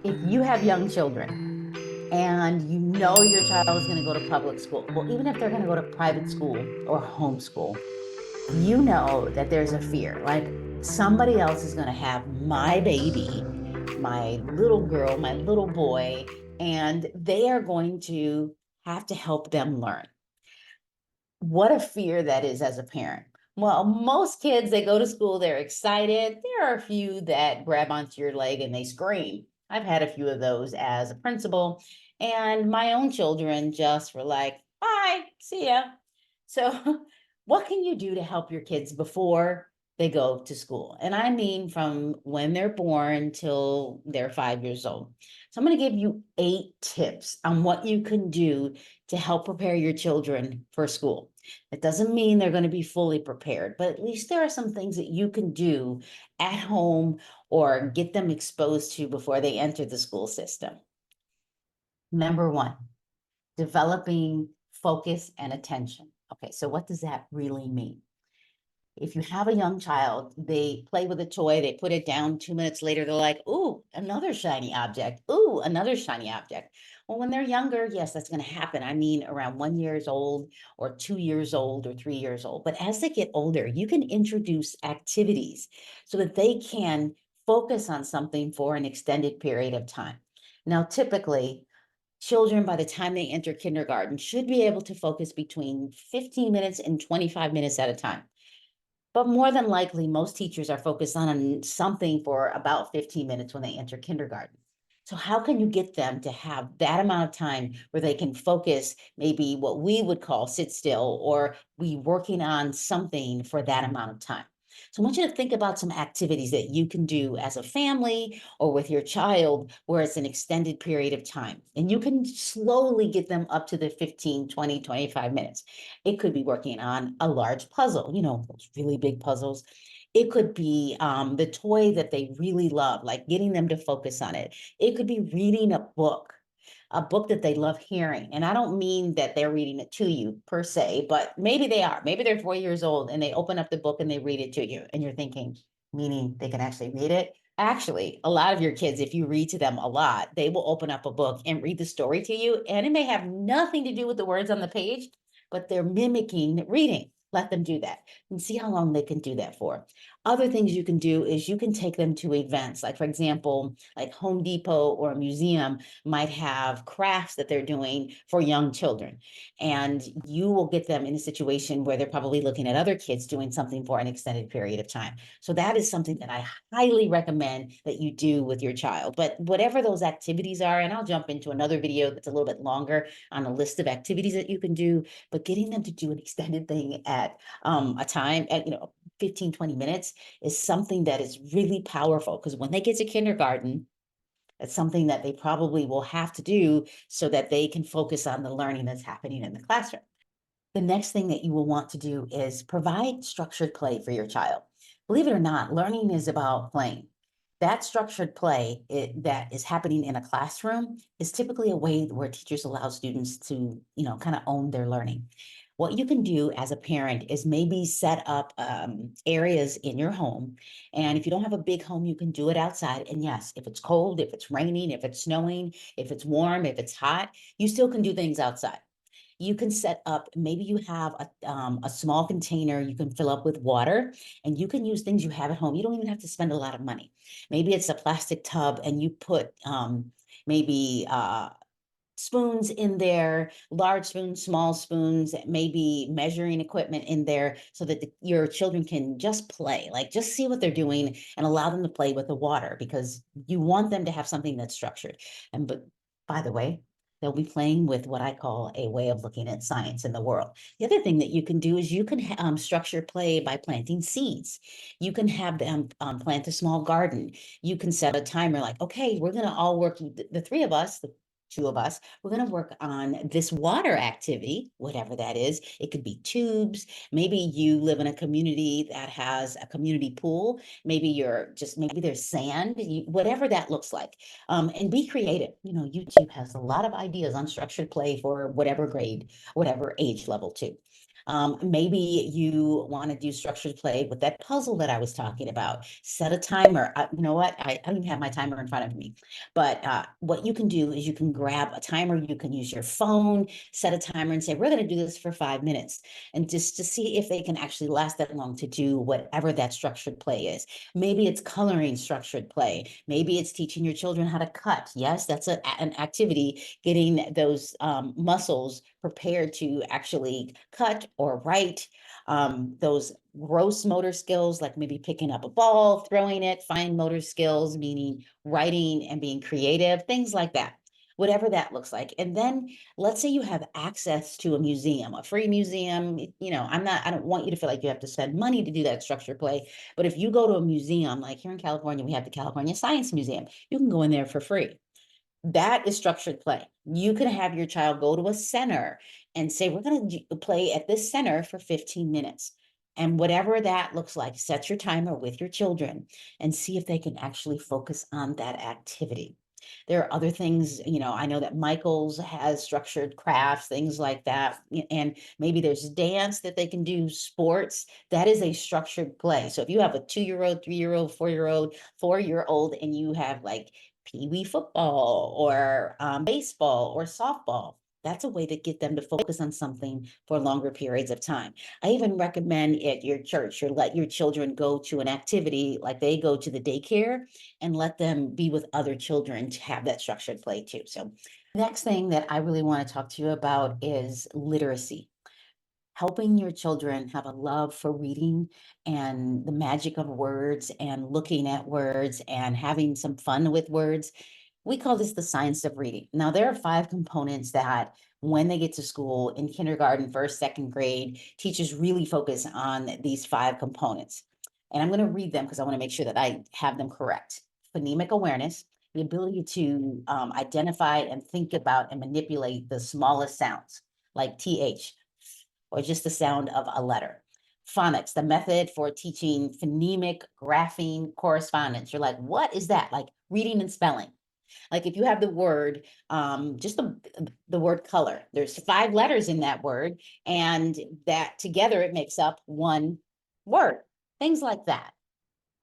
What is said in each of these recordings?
If you have young children and you know your child is going to go to public school, well, even if they're going to go to private school or homeschool, you know that there's a fear like somebody else is going to have my baby, my little girl, my little boy, and they are going to have to help them learn. What a fear that is as a parent. Well, most kids, they go to school, they're excited. There are a few that grab onto your leg and they scream. I've had a few of those as a principal, and my own children just were like, bye, see ya. So, what can you do to help your kids before they go to school? And I mean from when they're born till they're 5 years old. So, I'm going to give you 8 tips on what you can do to help prepare your children for school. It doesn't mean they're going to be fully prepared, but at least there are some things that you can do at home or get them exposed to before they enter the school system. Number one, developing focus and attention. Okay, so what does that really mean? If you have a young child, they play with a toy, they put it down 2 minutes later, they're like, ooh, another shiny object. Ooh, another shiny object. Well, when they're younger, yes, that's going to happen. I mean, around 1 years old or 2 years old or 3 years old. But as they get older, you can introduce activities so that they can focus on something for an extended period of time. Now, typically, children by the time they enter kindergarten should be able to focus between 15 minutes and 25 minutes at a time. But more than likely, most teachers are focused on something for about 15 minutes when they enter kindergarten. So, how can you get them to have that amount of time where they can focus, maybe what we would call sit still, or be working on something for that amount of time? So, I want you to think about some activities that you can do as a family or with your child where it's an extended period of time. And you can slowly get them up to the 15, 20, 25 minutes. It could be working on a large puzzle, those really big puzzles. It could be the toy that they really love, like getting them to focus on it. It could be reading a book that they love hearing. And I don't mean that they're reading it to you per se, but maybe they are. Maybe they're 4 years old and they open up the book and they read it to you. And you're thinking, meaning they can actually read it? Actually, a lot of your kids, if you read to them a lot, they will open up a book and read the story to you. And it may have nothing to do with the words on the page, but they're mimicking reading. Let them do that and see how long they can do that for. Other things you can do is you can take them to events, like, for example, like Home Depot or a museum might have crafts that they're doing for young children. And you will get them in a situation where they're probably looking at other kids doing something for an extended period of time. So that is something that I highly recommend that you do with your child. But whatever those activities are, and I'll jump into another video that's a little bit longer on a list of activities that you can do, but getting them to do an extended thing at a time at 15, 20 minutes is something that is really powerful, because when they get to kindergarten, it's something that they probably will have to do so that they can focus on the learning that's happening in the classroom. The next thing that you will want to do is provide structured play for your child. Believe it or not, learning is about playing. That structured play that is happening in a classroom is typically a way where teachers allow students to, kind of own their learning. What you can do as a parent is maybe set up areas in your home. And if you don't have a big home, you can do it outside. And yes, if it's cold, if it's raining, if it's snowing, if it's warm, if it's hot, you still can do things outside. You can set up, maybe you have a small container you can fill up with water, and you can use things you have at home. You don't even have to spend a lot of money. Maybe it's a plastic tub and you put maybe spoons in there, large spoons, small spoons, maybe measuring equipment in there so that your children can just play, like just see what they're doing and allow them to play with the water, because you want them to have something that's structured. And but by the way, they'll be playing with what I call a way of looking at science in the world. The other thing that you can do is you can structure play by planting seeds. You can have them plant a small garden. You can set a timer like, okay, we're going to all work, the three of us, the two of us, we're going to work on this water activity, whatever that is. It could be tubes. Maybe you live in a community that has a community pool. Maybe there's sand, whatever that looks like. And be creative. YouTube has a lot of ideas on structured play for whatever grade, whatever age level too. Maybe you want to do structured play with that puzzle that I was talking about. Set a timer. You know what? I don't even have my timer in front of me. But what you can do is you can grab a timer. You can use your phone, set a timer, and say, we're going to do this for 5 minutes. And just to see if they can actually last that long to do whatever that structured play is. Maybe it's coloring structured play. Maybe it's teaching your children how to cut. Yes, that's an activity, getting those muscles prepared to actually cut or write. Those gross motor skills, like maybe picking up a ball, throwing it, fine motor skills, meaning writing and being creative, things like that. Whatever that looks like. And then let's say you have access to a museum, a free museum. I don't want you to feel like you have to spend money to do that structured play. But if you go to a museum, like here in California, we have the California Science Museum, you can go in there for free. That is structured play. You can have your child go to a center and say, we're going to play at this center for 15 minutes. And whatever that looks like, set your timer with your children and see if they can actually focus on that activity. There are other things, I know that Michael's has structured crafts, things like that. And maybe there's dance that they can do, sports. That is a structured play. So if you have a 2-year-old, 3-year-old, 4-year-old, 4-year-old, and you have like pee-wee football or baseball or softball, that's a way to get them to focus on something for longer periods of time. I even recommend at your church or let your children go to an activity like they go to the daycare and let them be with other children to have that structured play too. So next thing that I really want to talk to you about is literacy. Helping your children have a love for reading and the magic of words and looking at words and having some fun with words. We call this the science of reading. Now, there are 5 components that when they get to school in kindergarten, first, second grade, teachers really focus on these 5 components. And I'm going to read them because I want to make sure that I have them correct. Phonemic awareness, the ability to identify and think about and manipulate the smallest sounds, like TH, or just the sound of a letter. Phonics, the method for teaching phonemic grapheme correspondence. You're like, what is that? Like reading and spelling. Like if you have the word, just the word color, there's 5 letters in that word, and that together it makes up one word. Things like that.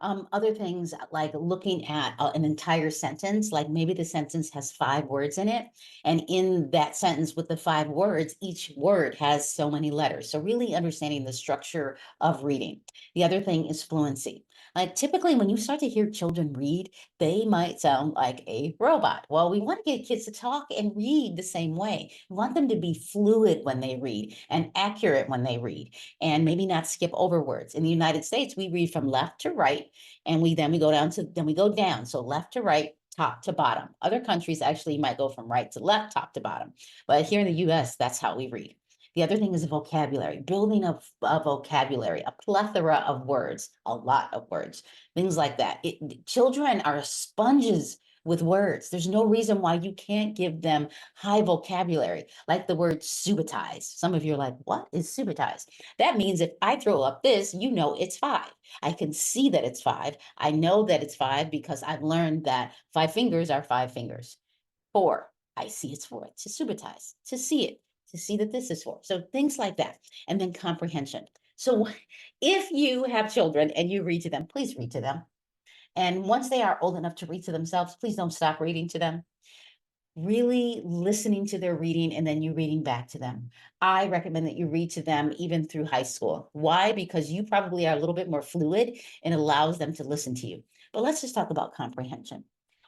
Other things like looking at an entire sentence, like maybe the sentence has 5 words in it. And in that sentence with the 5 words, each word has so many letters. So really understanding the structure of reading. The other thing is fluency. Like typically when you start to hear children read, they might sound like a robot. Well, we want to get kids to talk and read the same way. We want them to be fluid when they read and accurate when they read, and maybe not skip over words. In the United States, we read from left to right, and we go down. So left to right, top to bottom. Other countries actually might go from right to left, top to bottom. But here in the US, that's how we read. The other thing is vocabulary, building a vocabulary, a plethora of words, a lot of words, things like that. Children are sponges with words. There's no reason why you can't give them high vocabulary, like the word subitize. Some of you are like, what is subitize? That means if I throw up this, it's 5. I can see that it's 5. I know that it's 5 because I've learned that 5 fingers are 5 fingers. 4, I see it's 4. To subitize, to see it, to see that this is 4. So things like that. And then comprehension. So if you have children and you read to them, please read to them. And once they are old enough to read to themselves, please don't stop reading to them. Really listening to their reading and then you reading back to them. I recommend that you read to them even through high school. Why? Because you probably are a little bit more fluid and it allows them to listen to you. But let's just talk about comprehension.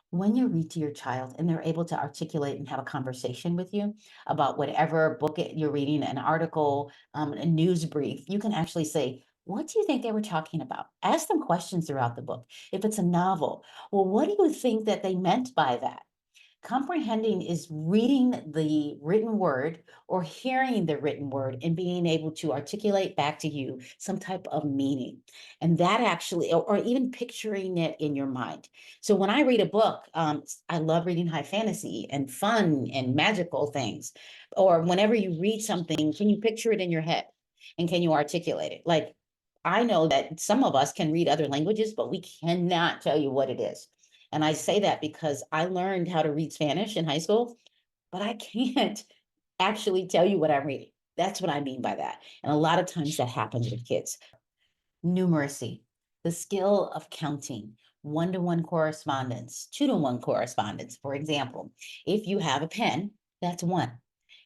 When you read to your child and they're able to articulate and have a conversation with you about whatever book you're reading, an article, a news brief, you can actually say, what do you think they were talking about? Ask them questions throughout the book. If it's a novel, well, what do you think that they meant by that? Comprehending is reading the written word or hearing the written word and being able to articulate back to you some type of meaning. And that actually, or even picturing it in your mind. So when I read a book, I love reading high fantasy and fun and magical things. Or whenever you read something, can you picture it in your head? And can you articulate it? Like, I know that some of us can read other languages, but we cannot tell you what it is. And I say that because I learned how to read Spanish in high school, but I can't actually tell you what I'm reading. That's what I mean by that. And a lot of times that happens with kids. Numeracy, the skill of counting, one-to-one correspondence, two-to-one correspondence. For example, if you have a pen, that's one.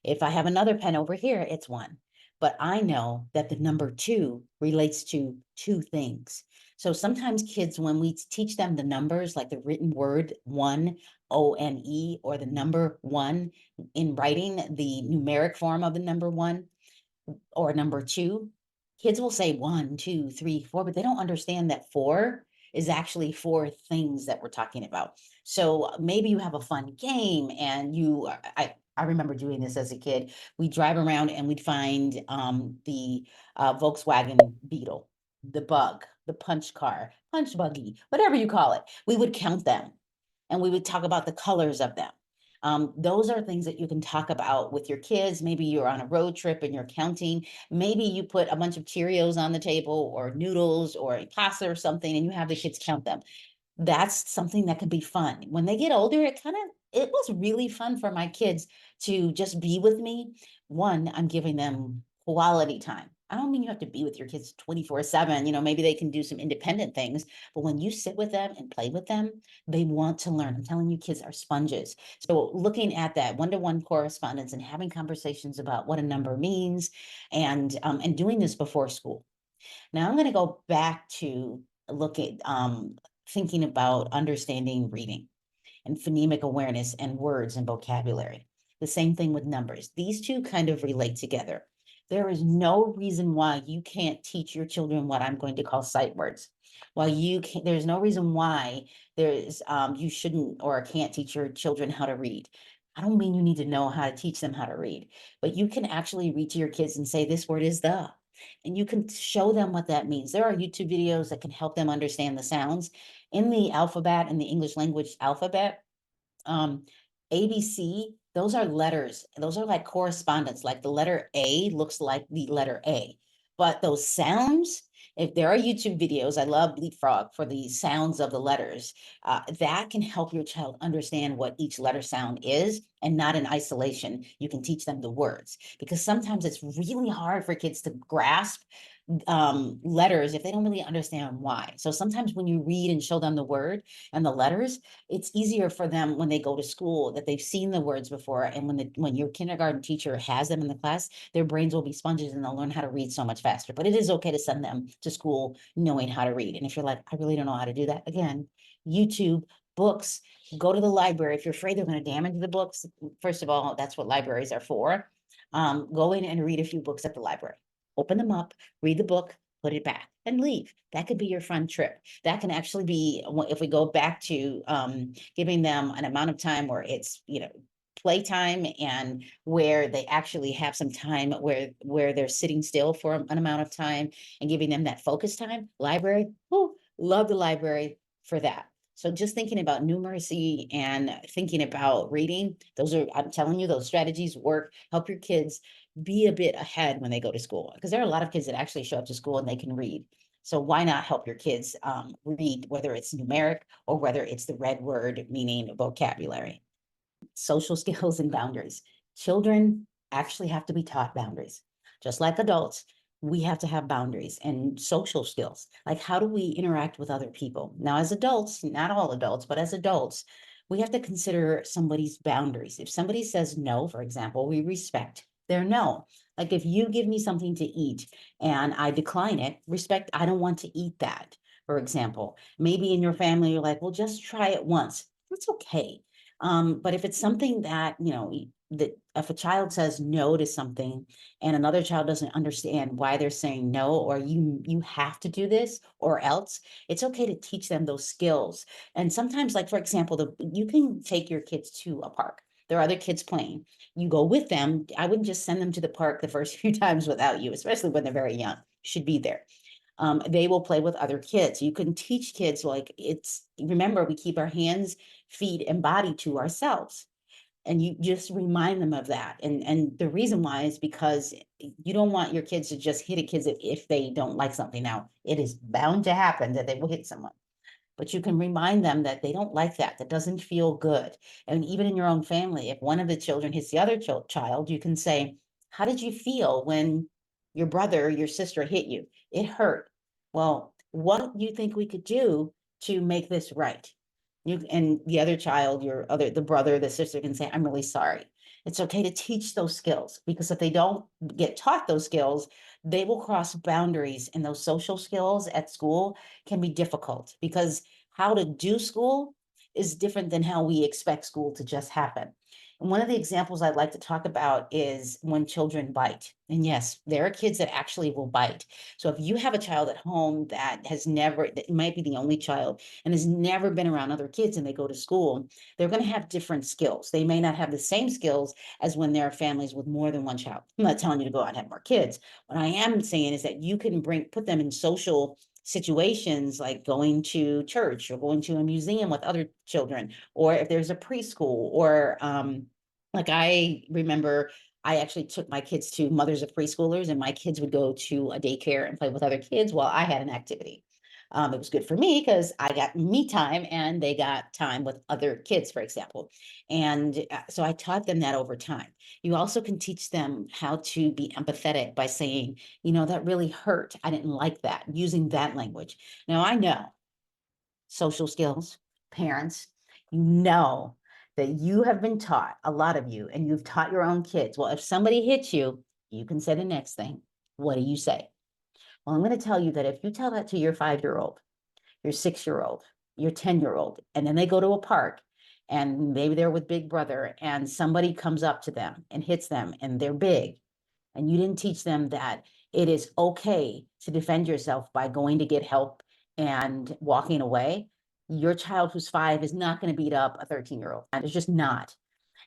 If I have another pen over here, it's one. But I know that the number two relates to two things. So sometimes kids, when we teach them the numbers, like the written word one, O-N-E, or the number one in writing, the numeric form of the number one, or number two, kids will say one, two, three, four, but they don't understand that four is actually four things that we're talking about. So maybe you have a fun game and I remember doing this as a kid. We drive around and we'd find the Volkswagen Beetle, the Bug, the punch car, punch buggy, whatever you call it. We would count them and we would talk about the colors of them. Those are things that you can talk about with your kids. Maybe you're on a road trip and you're counting. Maybe you put a bunch of Cheerios on the table or noodles or a pasta or something, and you have the kids count them. That's something that can be fun. When they get older, it was really fun for my kids to just be with me. One, I'm giving them quality time. I don't mean you have to be with your kids 24/7. Maybe they can do some independent things, but when you sit with them and play with them, they want to learn. I'm telling you, kids are sponges. So looking at that one-to-one correspondence and having conversations about what a number means, and doing this before school. Now I'm going to go back to look at thinking about understanding reading and phonemic awareness and words and vocabulary. The same thing with numbers. These two kind of relate together. There is no reason why you can't teach your children what I'm going to call sight words. There's no reason why you shouldn't or can't teach your children how to read. I don't mean you need to know how to teach them how to read, but you can actually read to your kids and say, this word is the, and you can show them what that means. There are YouTube videos that can help them understand the sounds in the alphabet, in the English language alphabet. um, ABC, those are letters. Those are like correspondence. Like the letter A looks like the letter A. But those sounds, if there are YouTube videos, I love Leapfrog for the sounds of the letters. That can help your child understand what each letter sound is, and not in isolation. You can teach them the words, because sometimes it's really hard for kids to grasp letters if they don't really understand why. So sometimes when you read and show them the word and the letters, it's easier for them when they go to school, that they've seen the words before. And when your kindergarten teacher has them in the class, their brains will be sponges and they'll learn how to read so much faster. But it is okay to send them to school knowing how to read. And if you're like, I really don't know how to do that, again, YouTube, books, go to the library. If you're afraid they're going to damage the books, first of all, that's what libraries are for. Go in and read a few books at the library. Open them up, read the book, put it back, and leave. That could be your fun trip. That can actually be, if we go back to giving them an amount of time where it's, playtime, and where they actually have some time where they're sitting still for an amount of time, and giving them that focus time. Library, love the library for that. So just thinking about numeracy and thinking about reading, I'm telling you, those strategies work. Help your kids be a bit ahead when they go to school, because there are a lot of kids that actually show up to school and they can read. So why not help your kids read, whether it's numeric or whether it's the red word meaning vocabulary. Social skills and boundaries. Children actually have to be taught boundaries. Just like adults, we have to have boundaries and social skills. Like, how do we interact with other people? Now, as adults, not all adults, but as adults, we have to consider somebody's boundaries. If somebody says no, for example, we respect their no. Like, if you give me something to eat and I decline it, respect, I don't want to eat that, for example. Maybe in your family, you're like, well, just try it once. That's okay. But if it's something that, that if a child says no to something and another child doesn't understand why they're saying no, or you have to do this or else, it's okay to teach them those skills. And sometimes, like, for example, you can take your kids to a park. There are other kids playing. You go with them. I wouldn't just send them to the park the first few times without you, especially when they're very young. You should be there. They will play with other kids. You can teach kids, like, remember, we keep our hands, feet, and body to ourselves. And you just remind them of that. And the reason why is because you don't want your kids to just hit a kid if they don't like something. Now, it is bound to happen that they will hit someone. But you can remind them that they don't like that. That doesn't feel good. And even in your own family, if one of the children hits the other child, you can say, How did you feel when your brother or your sister hit you? It hurt. Well, what do you think we could do to make this right? You and the other child, the brother, the sister can say, I'm really sorry. It's okay to teach those skills, because if they don't get taught those skills, they will cross boundaries, and those social skills at school can be difficult, because how to do school is different than how we expect school to just happen. And one of the examples I'd like to talk about is when children bite. And yes, there are kids that actually will bite. So if you have a child at home that that might be the only child and has never been around other kids, and they go to school, they're going to have different skills. They may not have the same skills as when there are families with more than one child. I'm not telling you to go out and have more kids. What I am saying is that you can put them in social situations, like going to church or going to a museum with other children, or if there's a preschool, or like I remember I actually took my kids to mothers of preschoolers, and my kids would go to a daycare and play with other kids while I had an activity. It was good for me because I got me time and they got time with other kids, for example. And so I taught them that over time. You also can teach them how to be empathetic by saying, that really hurt. I didn't like that, using that language. Now I know social skills, parents, you know that you have been taught, a lot of you, and you've taught your own kids. Well, if somebody hits you, you can say the next thing. What do you say? Well, I'm going to tell you that if you tell that to your 5-year-old, your 6-year-old, your 10-year-old, and then they go to a park and maybe they're with Big Brother and somebody comes up to them and hits them and they're big, and you didn't teach them that it is okay to defend yourself by going to get help and walking away, your child who's 5 is not going to beat up a 13-year-old. And it's just not.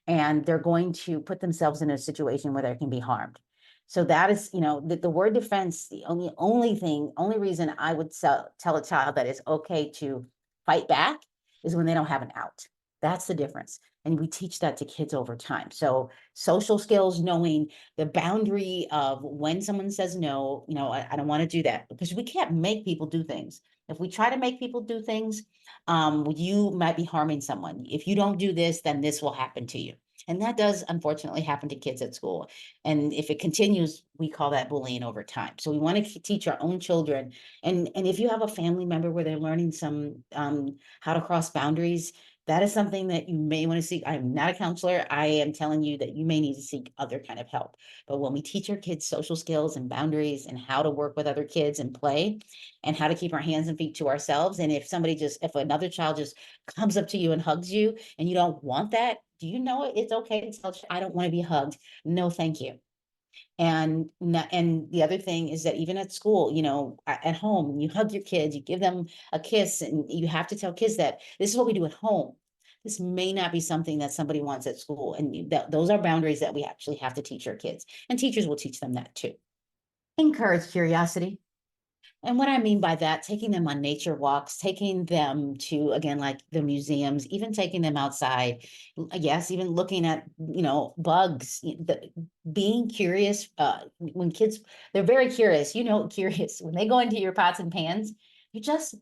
And they're going to put themselves in a situation where they can be harmed. So that is, the word defense, the only reason I would tell a child that it's okay to fight back is when they don't have an out. That's the difference. And we teach that to kids over time. So social skills, knowing the boundary of when someone says no, I don't want to do that, because we can't make people do things. If we try to make people do things, you might be harming someone. If you don't do this, then this will happen to you. And that does unfortunately happen to kids at school. And if it continues, we call that bullying over time. So we want to teach our own children. And if you have a family member where they're learning some how to cross boundaries, that is something that you may want to seek. I'm not a counselor. I am telling you that you may need to seek other kind of help. But when we teach our kids social skills and boundaries and how to work with other kids and play, and how to keep our hands and feet to ourselves. And if another child just comes up to you and hugs you and you don't want that, do you know it's okay to tell, I don't want to be hugged. No, thank you. And the other thing is that even at school, at home, you hug your kids, you give them a kiss, and you have to tell kids that this is what we do at home. This may not be something that somebody wants at school. And those are boundaries that we actually have to teach our kids. And teachers will teach them that too. Encourage curiosity. And what I mean by that, taking them on nature walks, taking them to, again, like the museums, even taking them outside. Yes, even looking at, bugs, being curious. When kids, they're very curious, curious. When they go into your pots and pans, you're just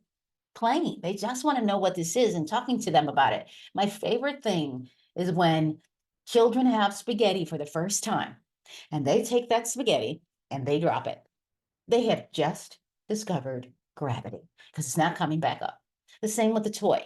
playing. They just want to know what this is, and talking to them about it. My favorite thing is when children have spaghetti for the first time and they take that spaghetti and they drop it. They have just discovered gravity, because it's not coming back up. The same with the toy.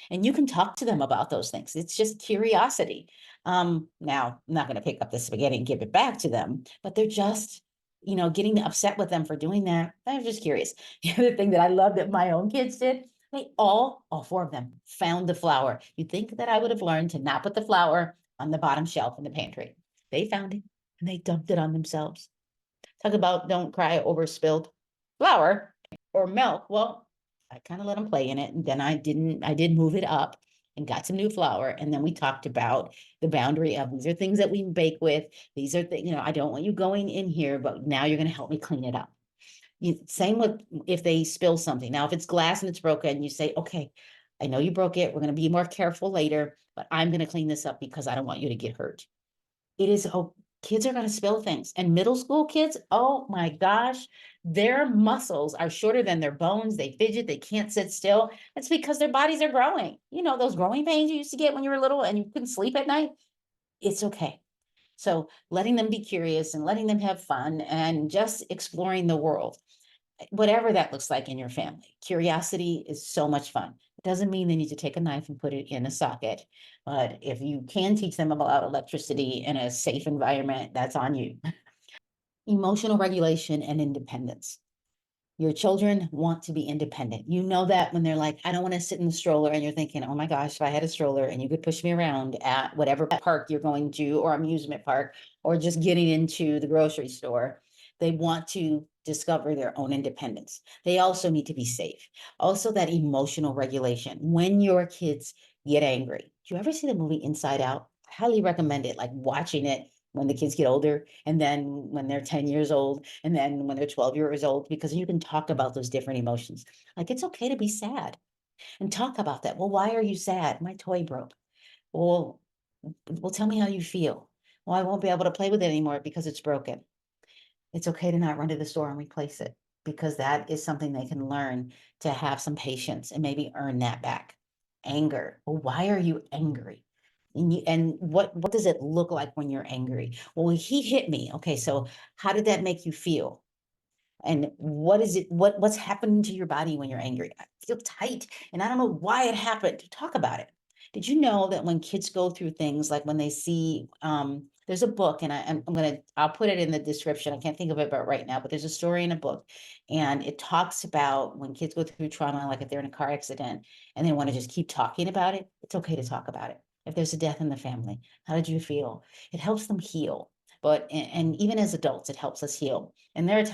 And you can talk to them about those things. It's just curiosity. Now, I'm not going to pick up the spaghetti and give it back to them, but they're just, getting upset with them for doing that. They're just curious. The other thing that I love that my own kids did, they all 4 of them found the flour. You'd think that I would have learned to not put the flour on the bottom shelf in the pantry. They found it and they dumped it on themselves. Talk about don't cry over spilled flour or milk. Well, I kind of let them play in it. And then I did move it up and got some new flour. And then we talked about the boundary of, these are things that we bake with. These are things, I don't want you going in here, but now you're going to help me clean it up. Same with if they spill something. Now, if it's glass and it's broken, you say, okay, I know you broke it. We're going to be more careful later, but I'm going to clean this up because I don't want you to get hurt. It is, kids are going to spill things. And middle school kids, oh my gosh, their muscles are shorter than their bones. They fidget, they can't sit still. That's because their bodies are growing. Those growing pains you used to get when you were little and you couldn't sleep at night? It's okay. So letting them be curious and letting them have fun and just exploring the world, whatever that looks like in your family. Curiosity is so much fun. It doesn't mean they need to take a knife and put it in a socket, but if you can teach them about electricity in a safe environment, that's on you. Emotional regulation and independence. Your children want to be independent. You know that when they're like, I don't want to sit in the stroller, and you're thinking, oh my gosh, if I had a stroller and you could push me around at whatever park you're going to, or amusement park, or just getting into the grocery store, they want to discover their own independence. They also need to be safe. Also, that emotional regulation. When your kids get angry, do you ever see the movie Inside Out? I highly recommend it, like watching it when the kids get older, and then when they're 10 years old, and then when they're 12 years old, because you can talk about those different emotions. Like, it's okay to be sad and talk about that. Well, why are you sad? My toy broke. Well, tell me how you feel. Well, I won't be able to play with it anymore because it's broken. It's okay to not run to the store and replace it, because that is something they can learn to have some patience and maybe earn that back. Anger. Well, why are you angry? And what does it look like when you're angry? Well, he hit me. Okay, so how did that make you feel? And what is it, what's happening to your body when you're angry? I feel tight and I don't know why it happened. Talk about it. Did you know that when kids go through things, like when they see, there's a book, and I'll put it in the description. I can't think of it about right now, but there's a story in a book, and it talks about when kids go through trauma, like if they're in a car accident and they want to just keep talking about it, it's okay to talk about it. If there's a death in the family, how did you feel? It helps them heal. But and even as adults, it helps us heal. And there are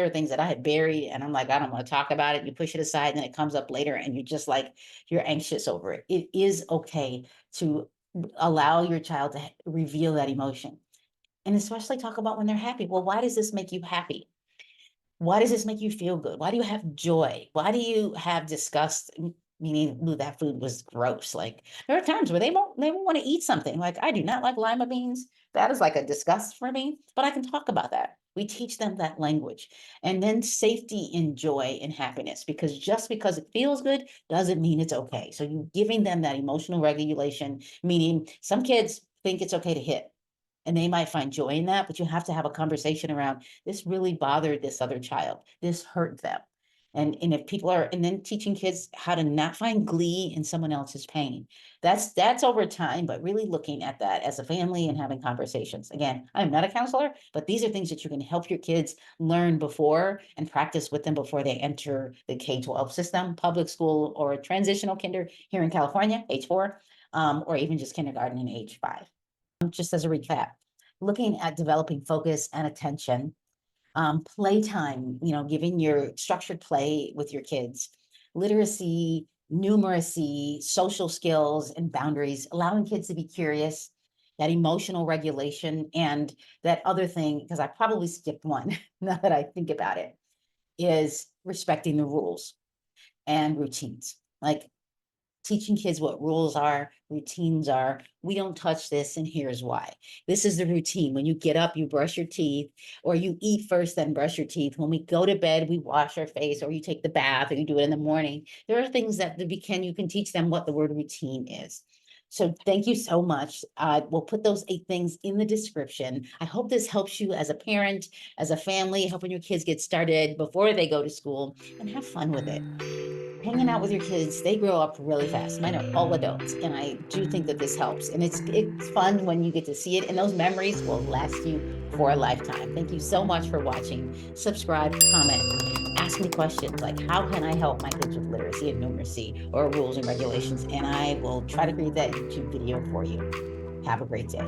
things that I had buried, and I'm like, I don't want to talk about it. You push it aside, and then it comes up later, and you're just like, you're anxious over it. It is okay to allow your child to reveal that emotion, and especially talk about when they're happy. Well, why does this make you happy? Why does this make you feel good? Why do you have joy? Why do you have disgust? Meaning, ooh, that food was gross. Like, there are times where they won't want to eat something. Like, I do not like lima beans. That is like a disgust for me, but I can talk about that. We teach them that language. And then safety and joy and happiness, because just because it feels good doesn't mean it's okay. So you giving them that emotional regulation, meaning some kids think it's okay to hit, and they might find joy in that, but you have to have a conversation around, this really bothered this other child, this hurt them. And if people are, and then teaching kids how to not find glee in someone else's pain. That's over time, but really looking at that as a family and having conversations. Again, I'm not a counselor, but these are things that you can help your kids learn before and practice with them before they enter the K-12 system, public school, or transitional kinder here in California, age 4, or even just kindergarten in age 5. Just as a recap, looking at developing focus and attention, playtime, giving your structured play with your kids, literacy, numeracy, social skills, and boundaries, allowing kids to be curious, that emotional regulation, and that other thing, because I probably skipped one now that I think about it, is respecting the rules and routines. Like, teaching kids what rules are, routines are. We don't touch this, and here's why. This is the routine. When you get up, you brush your teeth, or you eat first, then brush your teeth. When we go to bed, we wash our face, or you take the bath, or you do it in the morning. There are things that you can teach them what the word routine is. So thank you so much. We'll put those 8 things in the description. I hope this helps you as a parent, as a family, helping your kids get started before they go to school, and have fun with it. Hanging out with your kids, they grow up really fast. Mine are all adults, and I do think that this helps. And it's fun when you get to see it, and those memories will last you for a lifetime. Thank you so much for watching. Subscribe, comment, ask me questions like, how can I help my kids with literacy and numeracy or rules and regulations? And I will try to create that YouTube video for you. Have a great day.